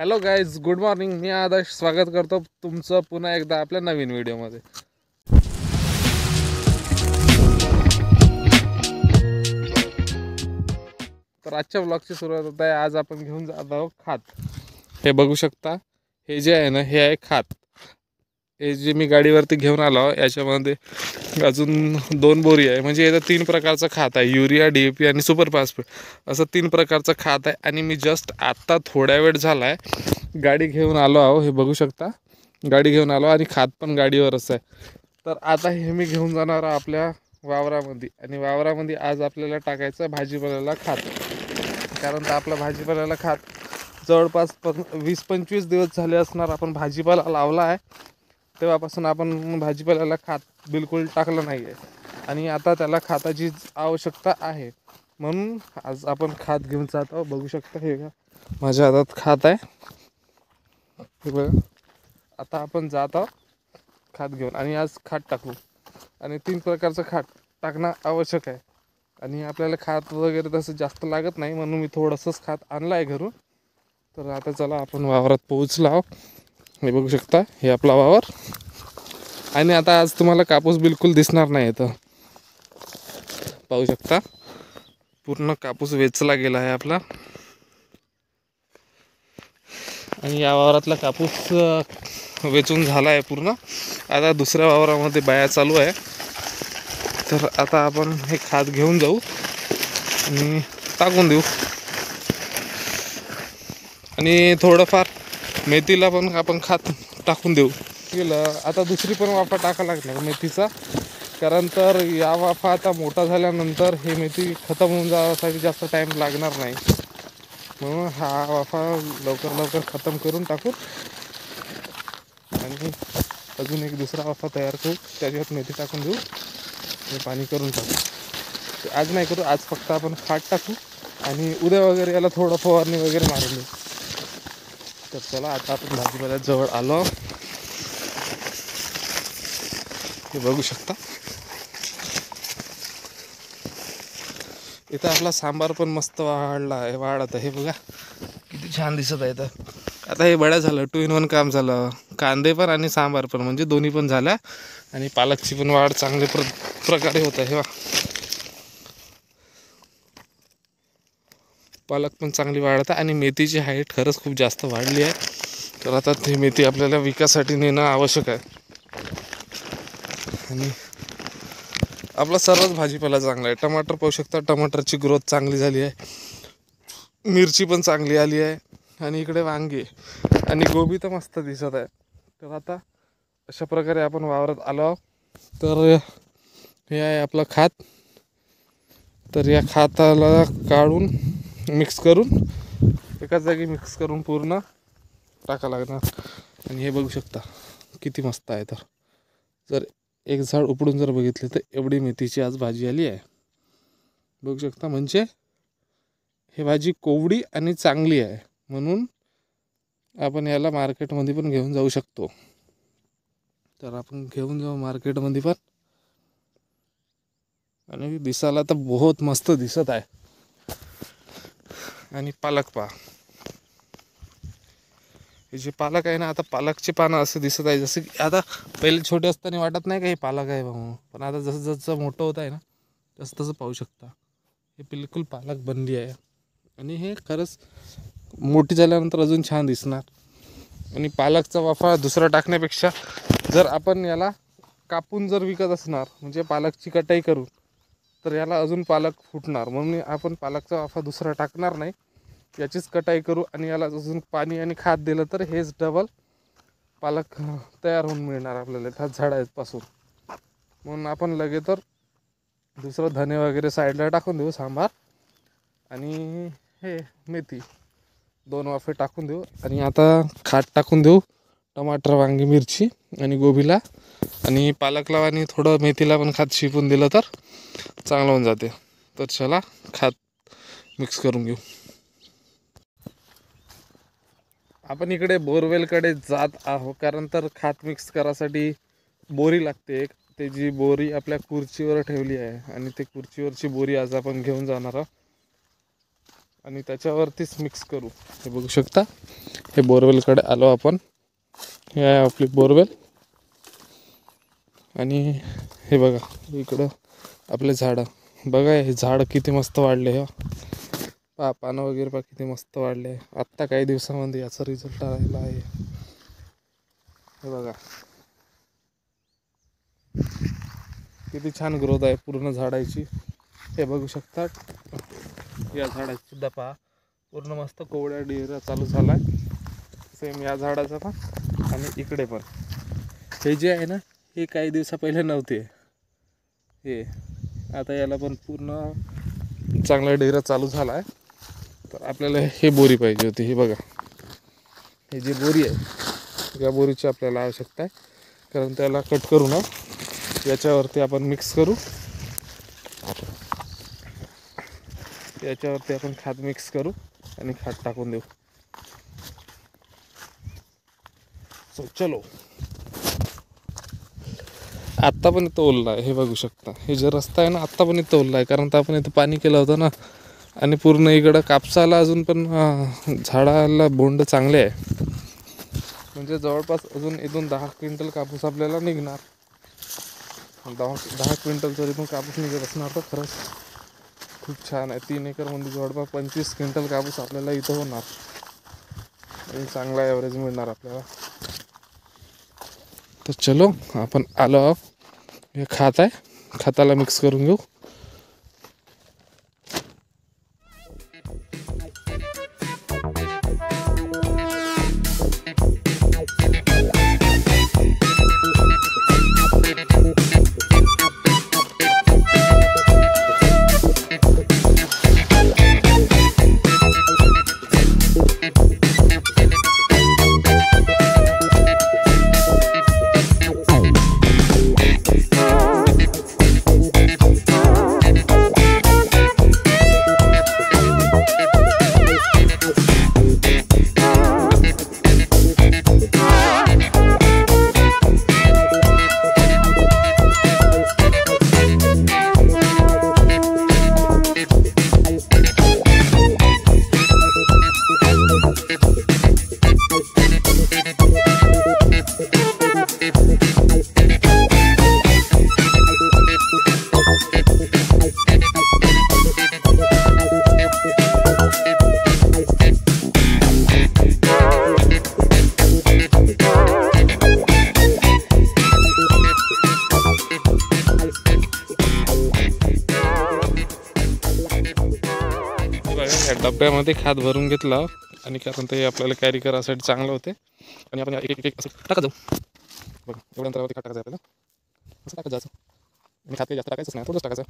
Hello guys, good morning. मी आदर्श स्वागत करतो तुमचं पुन्हा एकदा आपल्या नवीन व्हिडिओमध्ये. तर आजच्या ब्लॉगची सुरुवात होत आहे. आज आपण घेऊन जात आहोत खात. हे बघू शकता, हे जे आहे ना, हे आहे खात. हे जे मी गाडीवरती घेऊन आलो, याच्यामध्ये अजून 2 बोरी आहे. म्हणजे याचं 3 प्रकारचं खात आहे. युरिया, DAP आणि सुपर फॉस्फेट असं 3 प्रकारचं खात आहे. आणि मी जस्ट आत्ता थोड्या वेळ झाला आहे गाडी घेऊन आलो आहो. हे बघू शकता, गाडी घेऊन आलो आणि खात पण गाडीवरच आहे. तर आता हे मी घेऊन जाणार आपल्या वावरामध्ये. आणि वावरामध्ये आज आपल्याला टाकायचं भाजीपाल्याला खात. कारण तर आपला भाजीपाल्याला खात जवळपास 20-25 दिवस झाले असणार आपण भाजीपाला लावला आहे. तेव्हापासून आपण भाजीपाल्याला खात बिलकुल टाकलं नाही आहे. आणि आता त्याला खाताची आवश्यकता आहे, म्हणून आज आपण खात घेऊन जात आहोत. बघू शकता, हे का माझ्या हातात खात आहे. हे बघा, आता आपण जात आहोत खात घेऊन आणि आज खात टाकू. आणि 3 प्रकारचं खात टाकणं आवश्यक आहे. आणि आपल्याला खात वगैरे तसं जास्त लागत नाही, म्हणून मी थोडंसंच खात आणलं आहे घरून. तर आता चला आपण वावरात पोहोचलो आहोत. हे बघू शकता, हे आपला वावर. आणि आता आज तुम्हाला कापूस बिलकुल दिसणार नाही. तर पाहू शकता, पूर्ण कापूस वेचला गेला आहे आपला. आणि या वावरातला कापूस वेचून झाला आहे पूर्ण. आता दुसऱ्या वावरामध्ये बाया चालू आहे. तर आता आपण हे खात घेऊन जाऊ आणि टाकून देऊ. आणि थोडंफार मेथीला पण आपण खात टाकून देऊ. आता दुसरी पण वाफा टाका लागणार मेथीचा. कारण तर या वाफा आता मोठा झाल्यानंतर हे मेथी खतम होऊन जाण्यासाठी जास्त टाईम लागणार नाही, म्हणून हा वाफा लवकर खतम करून टाकू. आणि अजून एक दुसरा वाफा तयार करू, त्याच्यात मेथी टाकून देऊ आणि पाणी करून टाकू. आज नाही करू, आज फक्त आपण खात टाकू आणि उद्या वगैरे याला थोडं फवारणी वगैरे मारून देऊ. तर चला आता आपण भाजीपाल्यात जवळ आलो. हे बघू शकता, इथं आपला सांबार पण मस्त वाढला आहे, वाढत आहे. हे बघा किती छान दिसत आहे. तर आता हे बड्या झालं, 2 in 1 काम झालं. कांदे पण आणि सांबार पण, म्हणजे दोन्ही पण झाल्या. आणि पालकची पण वाढ चांगल्या प्रकारे होत आहे. पालक पण चांगली वाढत आहे. आणि मेथीची हाईट खरंच खूप जास्त वाढली आहे. तर आता ती मेथी आपल्याला विकासाठी नेणं आवश्यक आहे. आणि आपला सर्वच भाजीपाला चांगला आहे. टमाटर पाहू शकता, टमाटरची ग्रोथ चांगली झाली आहे. मिरची पण चांगली आली आहे. आणि इकडे वांगी आणि गोबी तर मस्त दिसत आहे. तर आता अशा प्रकारे आपण वावरात आलो आहोत. तर हे आहे आपलं खात. तर या खाताला काढून मिक्स करून एकाच जागी मिक्स करून पूर्ण टाका लागणार. आणि हे बघू शकता किती मस्त आहे. तर जर एक झाड उपडून जर बघितले तर एवढी मेथीची आज भाजी आली आहे. बघू शकता, म्हणजे ही भाजी कोवडी आणि चांगली आहे, म्हणून आपण याला मार्केटमध्ये पण घेऊन जाऊ शकतो. तर आपण घेऊन जाऊ मार्केटमध्ये पण. आणि दिसायला तर बहुत मस्त दिसत आहे. आणि पालक पहा, हे जे पालक आहे ना, आता पालकचे पानं असं दिसत आहे जसं की आता पहिले छोटे असताना वाटत नाही का हे पालक आहे म्हणून. पण आता जसं जसं मोठं होत आहे ना, तसं पाहू शकता हे बिलकुल पालक बनली आहे. आणि हे खरंच मोठी झाल्यानंतर अजून छान दिसणार. आणि पालकचा वाफा दुसरा टाकण्यापेक्षा जर आपण याला कापून जर विकत असणार, म्हणजे पालकची कटाई करून, तर याला अजून पालक फुटणार. म्हणून आपण पालकचा वाफा दुसरा टाकणार नाही, याचीच कटाई करू. आणि याला अजून पाणी आणि खाद दिलं तर हेच डबल पालक तयार होऊन मिळणार आपल्याला त्या झाडापासून. म्हणून आपण लगे तर दुसरं धने वगैरे साईडला टाकून देऊ, सांबार आणि हे मेथी 2 वाफे टाकून देऊ. आणि आता खाट टाकून देऊ, टमाटर, वांगी, मिरची आणि गोबीला आणि पालकला आणि थोडं मेथीला पण खात शिपून दिलं तर चांगलं होऊन जाते. तर चला खात मिक्स करून घेऊ. आपण इकडे बोरवेलकडे जात आहो, कारण तर खात मिक्स करायसाठी बोरी लागते एक. ते जी बोरी आपल्या खुर्चीवर ठेवली आहे, आणि ते खुर्चीवरची बोरी आज आपण घेऊन जाणार आहोत. आणि त्याच्यावरतीच मिक्स करू. हे बघू शकता, हे बोरवेलकडे आलो आपण. हे आहे आपली बोरवेल. आणि हे बघा इकडं आपले झाडं. बघा हे झाड किती मस्त वाढले. हे पानं वगैरे बघा किती मस्त वाढले. आत्ता काही दिवसामध्ये याचा रिझल्ट आलेला आहे. हे बघा किती छान ग्रोथ आहे पूर्ण झाडाची. हे बघू शकता, या झाडाची सुद्धा पहा पूर्ण मस्त कोवळ्या डेरा चालू झाला आहे. सेम या झाडाचा पण आणि इकडे पण. हे जे आहे ना, हे काही दिवसा पहिले नव्हते. हे आता याला पण पूर्ण चांगला डेरा चालू झाला आहे. तर आपल्याला हे बोरी पाहिजे होती. हे बघा, हे जी बोरी आहे या बोरीची आपल्याला आवश्यकता आहे. कारण त्याला कट करू ना, याच्यावरती आपण मिक्स करू. याच्यावरती आपण खत मिक्स करू आणि खत टाकून देऊ. सो चलो. आत्ता पण इथं ओलला आहे. हे बघू शकता, हे जे रस्ता आहे ना आत्ता पण इथं ओलला आहे. कारण तर आपण इथं पाणी केलं होतं ना. आणि पूर्ण इकडं कापसाला अजून पण झाडाला बोंड चांगले आहे. म्हणजे जवळपास अजून इथून 10 क्विंटल कापूस आपल्याला निघणार. 10 क्विंटल जर इथून कापूस निघत असणार तर खरंच खूप छान आहे. 3 एकरमध्ये जवळपास 25 क्विंटल कापूस आपल्याला इथं होणार. आणि चांगला ॲव्हरेज मिळणार आपल्याला. तर चलो आपण आलो आहोत. हे खत आहे, खताला मिक्स करून घेऊ. डब्यामध्ये खत भरून घेतला. आणि कारण ते आपल्याला कॅरी करायसाठी चांगलं होते. आणि आपण एक एक असं टाकत जाऊ. बघा एवढ्या अंतरावरती खत टाकायचं आपल्याला. असं टाकत जायचं. आणि खात काही जास्त टाकायचंच नाही, थोडंच टाकायचं.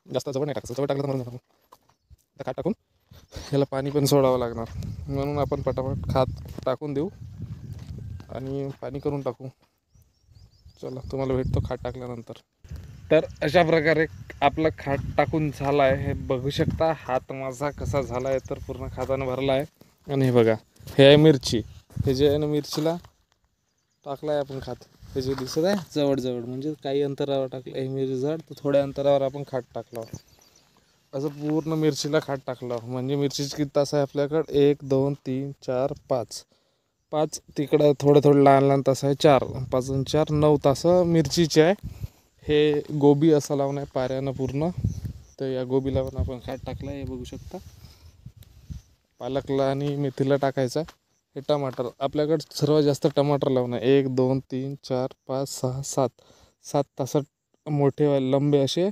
जास्त जवळ नाही टाकायचं, जवळ टाकलं तर मरून जाणार. आता खत टाकून याला पाणी पण सोडावं लागणार. म्हणून आपण पटापट खत टाकून देऊ आणि पाणी करून टाकू. चला तुम्हाला भेटतो खत टाकल्यानंतर. तर अशा प्रकारे आपलं खत टाकून झालं आहे. हे बघू शकता हात माझा कसा झाला आहे, तर पूर्ण खतानं भरला आहे. आणि हे बघा, हे आहे मिरची. हे जे आहे ना मिरचीला टाकलं आहे आपण खत. हे जे दिसत आहे जवळजवळ, म्हणजे काही अंतरावर टाकलं हे मिरची झाड, तर थोड्या अंतरावर आपण खत टाकलं. असं पूर्ण मिरचीला खत टाकलं. म्हणजे मिरचीचे किती तास आहे आपल्याकडं? 1 2 3 4 5. 5 तिकडं थोडं लहान लहान तास आहे. 4 5 आणि 4 9 तास मिरचीचे आहे. हे गोबी असं लावून आहे पाऱ्यानं पूर्ण. तर या गोबीला पण आपण खत टाकलं आहे. हे बघू शकता. पालकला आणि मेथीला टाकायचा. हे टमाटर आपल्याकडं सर्वात जास्त टमाटर लावून आहे. 1 2 3 4 5 6 7 7 तास मोठे लंबे असे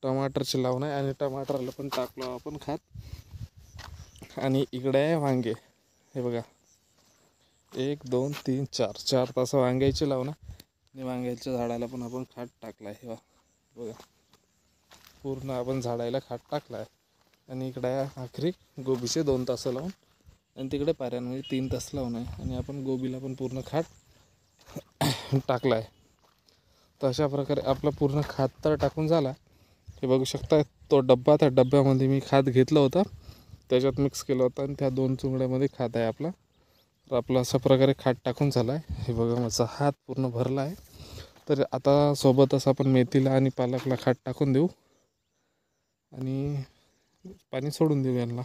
टमाटरचे लावून आहे. आणि टमाटरला पण टाकलो आपण खत. आणि इकडे आहे वांगे. हे बघा 1 2 3 4 4 तास वांग्याचे लावून आहे. आणि वांग्याच्या झाडाला पण आपण खत टाकला आहे. बघा पूर्ण आपण झाडाला खत टाकला आहे. आणि इकडे आखरी गोबीचे 2 तास लावून, आणि तिकडे पाऱ्यांमध्ये 3 तास लावून आहे. आणि आपण गोबीला पण पूर्ण खत टाकला आहे. तर अशा प्रकारे आपला पूर्ण खत तर टाकून झाला. हे बघू शकता तो डब्बा, त्या डब्यामध्ये मी खत घेतलं होतं, त्याच्यात मिक्स केलं होतं. आणि त्या 2 चुंगड्यामध्ये खत आहे आपला. तर आपलं अशा प्रकारे खत टाकून झाला आहे. हे बघा माझा हात पूर्ण भरला आहे. तर आता सोबतच आपण मेथीला आणि पालकला खत टाकून देऊ. आणि पाणी सोडून देऊ यांना.